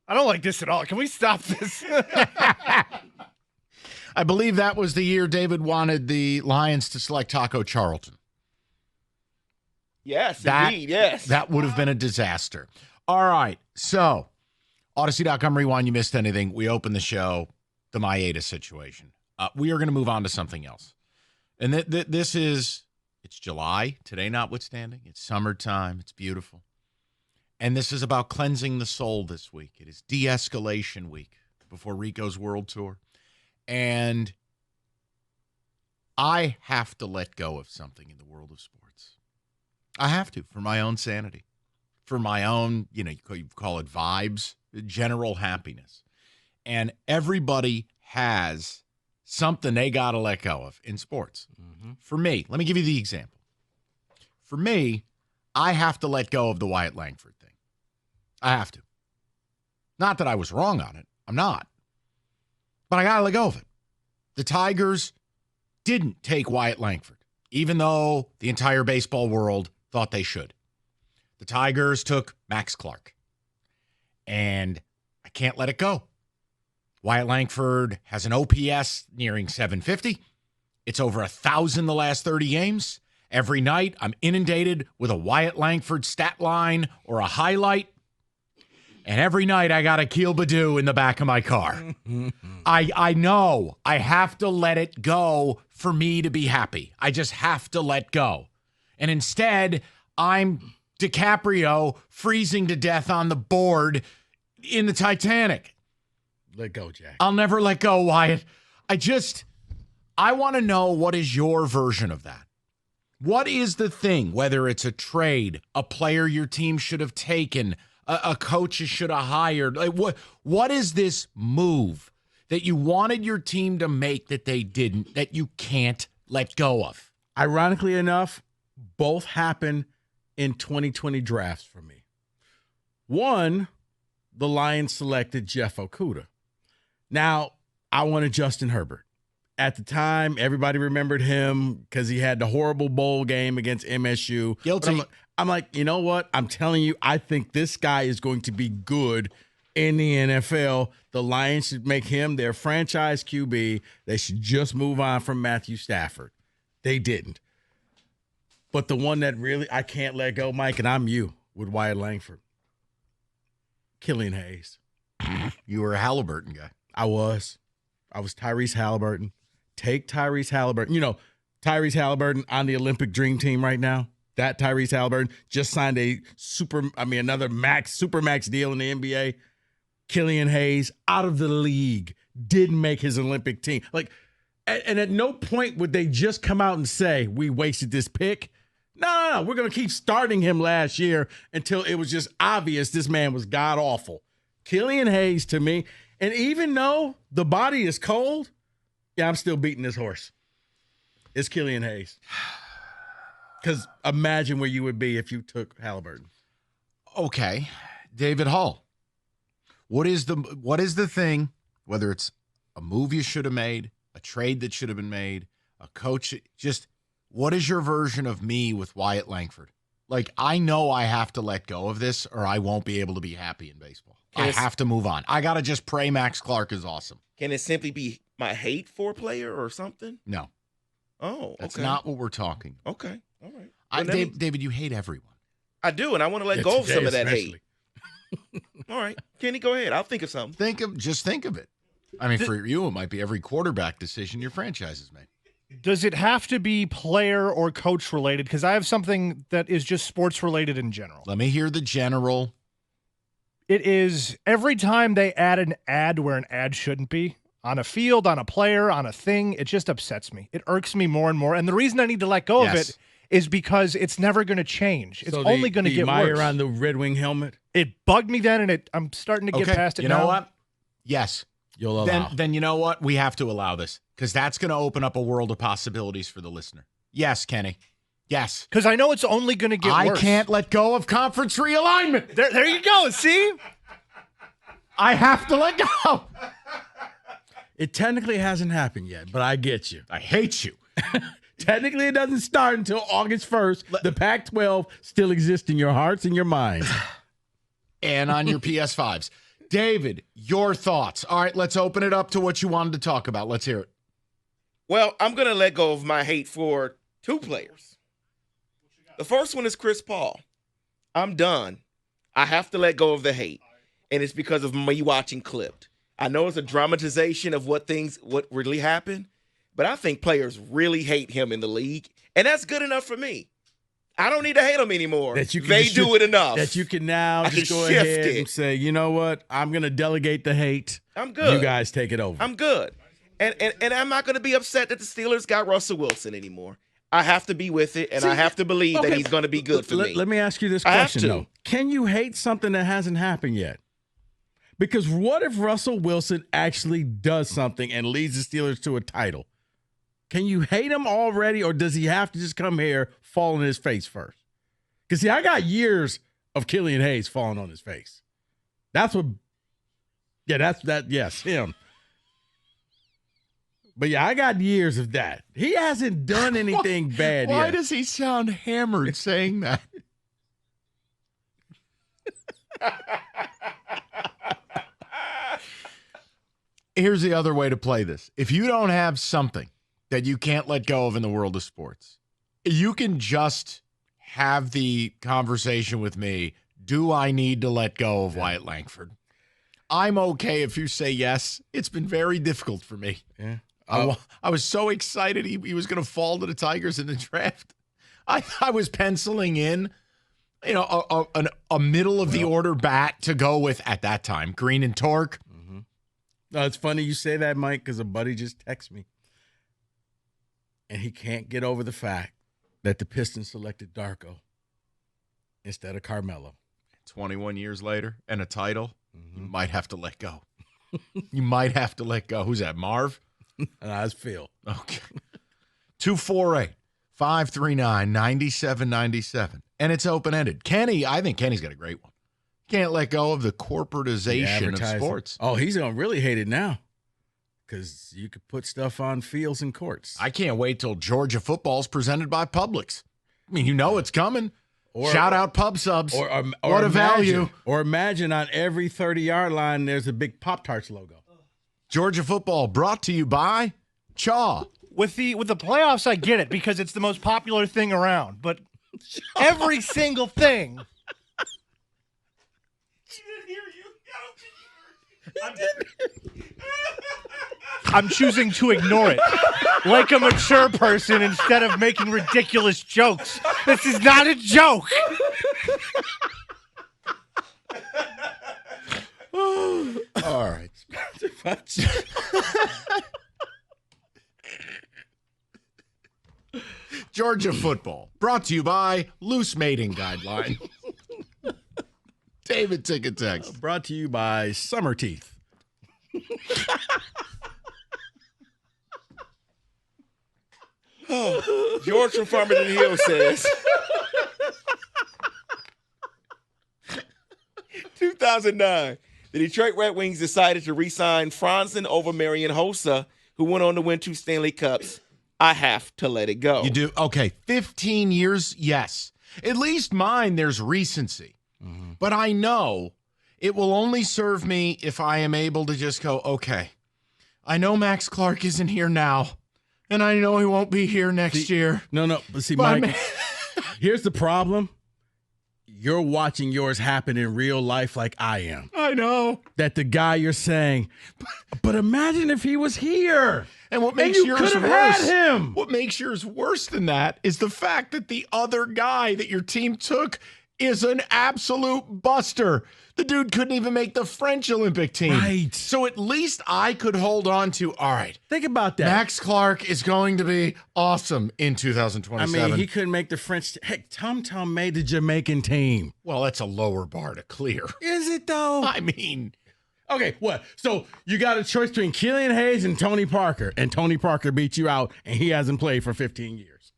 I don't like this at all. Can we stop this? I believe that was the year David wanted the Lions to select Taco Charlton. Yes, indeed, yes. That would have been a disaster. All right, so Odyssey.com Rewind, you missed anything. We opened the show, the Maeda situation. We are going to move on to something else. And this is, it's July, today notwithstanding. It's summertime. It's beautiful. And this is about cleansing the soul this week. It is de-escalation week before Rico's World Tour. And I have to let go of something in the world of sports. I have to, for my own sanity, for my own, you call it vibes, general happiness. And everybody has something they got to let go of in sports. Mm-hmm. For me, let me give you the example. For me, I have to let go of the Wyatt Langford thing. I have to. Not that I was wrong on it. I'm not. But I got to let go of it. The Tigers didn't take Wyatt Langford, even though the entire baseball world thought they should. The Tigers took Max Clark. And I can't let it go. Wyatt Langford has an OPS nearing 750. It's over 1,000 the last 30 games. Every night, I'm inundated with a Wyatt Langford stat line or a highlight. And every night, I got a Keel Badoo in the back of my car. I know I have to let it go for me to be happy. I just have to let go. And instead, I'm DiCaprio freezing to death on the board in the Titanic. Let go, Jack. I'll never let go, Wyatt. I want to know, what is your version of that? What is the thing, whether it's a trade, a player your team should have taken, a coach you should have hired? Like what is this move that you wanted your team to make that they didn't, that you can't let go of? Ironically enough, both happened in 2020 drafts for me. One, the Lions selected Jeff Okudah. Now, I wanted Justin Herbert. At the time, everybody remembered him because he had the horrible bowl game against MSU. Guilty. I'm like, you know what? I'm telling you, I think this guy is going to be good in the NFL. The Lions should make him their franchise QB. They should just move on from Matthew Stafford. They didn't. But the one that really I can't let go, Mike, and I'm you, with Wyatt Langford. Killian Hayes. You were a Halliburton guy. I was Tyrese Halliburton. Take Tyrese Halliburton. You know, Tyrese Halliburton on the Olympic Dream Team right now. That Tyrese Halliburton just signed another super max deal in the NBA. Killian Hayes out of the league, didn't make his Olympic team. And at no point would they just come out and say, we wasted this pick. No. We're going to keep starting him last year until it was just obvious this man was god-awful. Killian Hayes to me, and even though the body is cold, yeah, I'm still beating this horse. It's Killian Hayes. Because imagine where you would be if you took Halliburton. Okay. David Hull. What is the thing, whether it's a move you should have made, a trade that should have been made, a coach, just what is your version of me with Wyatt Langford? Like, I know I have to let go of this or I won't be able to be happy in baseball. I have to move on. I got to just pray Max Clark is awesome. Can it simply be my hate for a player or something? No. Oh, okay. That's not what we're talking. Okay. All right. David, you hate everyone. I do, and I want to let go of some of that hate. All right. Kenny, go ahead. I'll think of something. Just think of it. I mean, for you, it might be every quarterback decision your franchise has made. Does it have to be player or coach related? Because I have something that is just sports related in general. Let me hear the general. It is every time they add an ad where an ad shouldn't be, on a field, on a player, on a thing, it just upsets me. It irks me more and more. And the reason I need to let go of it is because it's never going to change. It's only going to get worse. On the Red Wing helmet? It bugged me then, and I'm starting to get past it now. You know what? Yes. You'll allow. Then you know what? We have to allow this because that's going to open up a world of possibilities for the listener. Yes, Kenny. Yes. Because I know it's only going to get worse. I can't let go of conference realignment. There you go. See? I have to let go. It technically hasn't happened yet, but I get you. I hate you. Technically, it doesn't start until August 1st. The Pac-12 still exists in your hearts and your minds. And on your PS5s. David, your thoughts. All right, let's open it up to what you wanted to talk about. Let's hear it. Well, I'm going to let go of my hate for 2 players. The first one is Chris Paul. I'm done. I have to let go of the hate, and it's because of me watching Clipped. I know it's a dramatization of what really happened, but I think players really hate him in the league, and that's good enough for me. I don't need to hate them anymore. They do it enough. That you can now just go ahead and say, you know what? I'm going to delegate the hate. I'm good. You guys take it over. I'm good. And I'm not going to be upset that the Steelers got Russell Wilson anymore. I have to be with it, and I have to believe that he's going to be good for me. Let me ask you this question, though. Can you hate something that hasn't happened yet? Because what if Russell Wilson actually does something and leads the Steelers to a title? Can you hate him already, or does he have to just come here, fall on his face first? Because, see, I got years of Killian Hayes falling on his face. That's what – yes, him. But, yeah, I got years of that. He hasn't done anything bad yet. Why does he sound hammered saying that? Here's the other way to play this. If you don't have something that you can't let go of in the world of sports, you can just have the conversation with me. Do I need to let go of Wyatt Langford? I'm okay if you say yes. It's been very difficult for me. Yeah. I was so excited he was going to fall to the Tigers in the draft. I was penciling in, a middle of the order bat to go with at that time, Green and Torque. Mm-hmm. No, it's funny you say that, Mike, because a buddy just texted me, and he can't get over the fact that the Pistons selected Darko instead of Carmelo. 21 years later and a title, you might have to let go. You might have to let go. Who's that, Marv? That's Phil. Okay. 248-539-9797. And it's open-ended. Kenny, I think Kenny's got a great one. Can't let go of the corporatization of sports. Oh, he's going to really hate it now because you could put stuff on fields and courts. I can't wait till Georgia football's presented by Publix. I mean, it's coming. Shout out Pub Subs. Or what a value. Or imagine on every 30-yard line there's a big Pop-Tarts logo. Georgia football brought to you by Chaw. With the playoffs, I get it because it's the most popular thing around. But every single thing. She didn't hear you. I don't think you heard. I'm choosing to ignore it like a mature person instead of making ridiculous jokes. This is not a joke. All right. Georgia football brought to you by Loose Mating Guideline. David Ticket Text. Brought to you by Summer Teeth. George from Farmington Hill says, 2009, the Detroit Red Wings decided to re-sign Franzen over Marian Hossa, who went on to win 2 Stanley Cups. I have to let it go. You do? Okay, 15 years, yes. At least mine, there's recency. Mm-hmm. But I know it will only serve me if I am able to just go, okay, I know Max Clark isn't here now. And I know he won't be here next year. No. But Mike, here's the problem. You're watching yours happen in real life like I am. I know. That the guy you're saying, but imagine if he was here. And what makes yours worse, him. What makes yours worse than that is the fact that the other guy that your team took is an absolute buster. The dude couldn't even make the French Olympic team. Right. So at least I could hold on to, all right. Think about that. Max Clark is going to be awesome in 2027. I mean, he couldn't make the French. Heck, Tom made the Jamaican team. Well, that's a lower bar to clear. Is it, though? I mean. Okay, what? So you got a choice between Killian Hayes and Tony Parker, and Tony Parker beat you out, and he hasn't played for 15 years.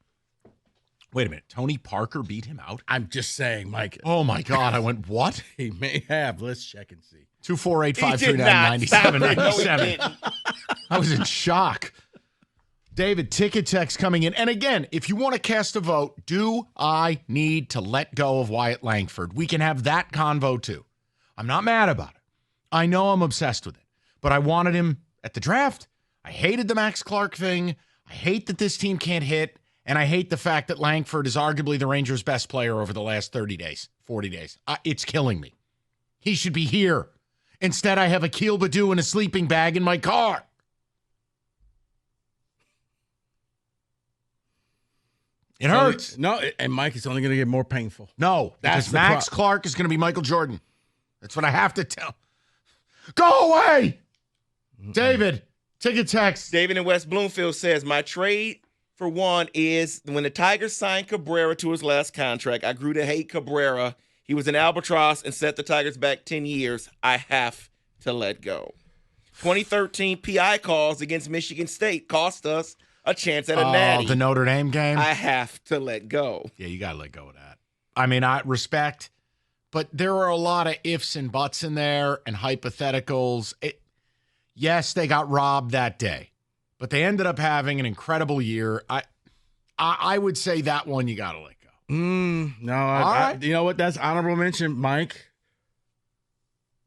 Wait a minute. Tony Parker beat him out? I'm just saying, Mike. Oh, my God. I went, what? He may have. Let's check and see. 248-539-9797. I was in shock. David, ticket text coming in. And again, if you want to cast a vote, do I need to let go of Wyatt Langford? We can have that convo, too. I'm not mad about it. I know I'm obsessed with it, but I wanted him at the draft. I hated the Max Clark thing. I hate that this team can't hit, and I hate the fact that Langford is arguably the Rangers' best player over the last 30 days, 40 days. It's killing me. He should be here. Instead, I have Akil Baddoo in a sleeping bag in my car. It hurts. No, and Mike, it's only going to get more painful. No, because Max Clark is going to be Michael Jordan. That's what I have to tell. Go away! David, take a text. David in West Bloomfield says, my trade for one is when the Tigers signed Cabrera to his last contract, I grew to hate Cabrera. He was an albatross and set the Tigers back 10 years. I have to let go. 2013 PI calls against Michigan State cost us a chance at a natty. The Notre Dame game? I have to let go. Yeah, you got to let go of that. I mean, I respect, but there are a lot of ifs and buts in there and hypotheticals. Yes, they got robbed that day, but they ended up having an incredible year. I would say that one you got to let go. No, you know what? That's honorable mention, Mike.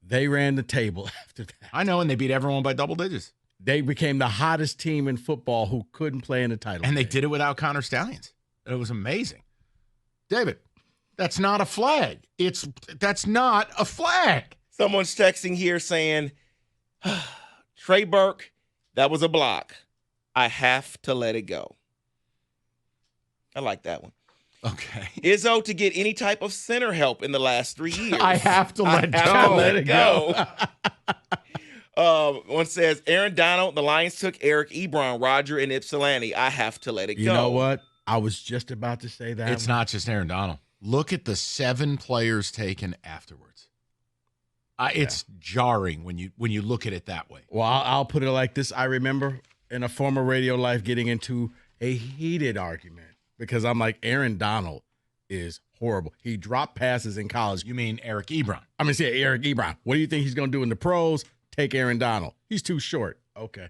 They ran the table after that. I know, and they beat everyone by double digits. They became the hottest team in football who couldn't play in the title. And they did it without Connor Stallions. It was amazing. David, that's not a flag. That's not a flag. Someone's texting here saying, Trey Burke, that was a block. I have to let it go. I like that one. Okay. Izzo to get any type of center help in the last 3 years. I have to let it go. One says, Aaron Donald, the Lions took Eric Ebron, Roger, and Ypsilanti. I have to let it go. You know what? I was just about to say that. It's not just Aaron Donald. Look at the 7 players taken afterwards. It's jarring when you look at it that way. Well, I'll put it like this. I remember in a former radio life getting into a heated argument because I'm like, Aaron Donald is horrible. He dropped passes in college. You mean Eric Ebron? I'm going to say Eric Ebron. What do you think he's going to do in the pros? Take Aaron Donald. He's too short. Okay.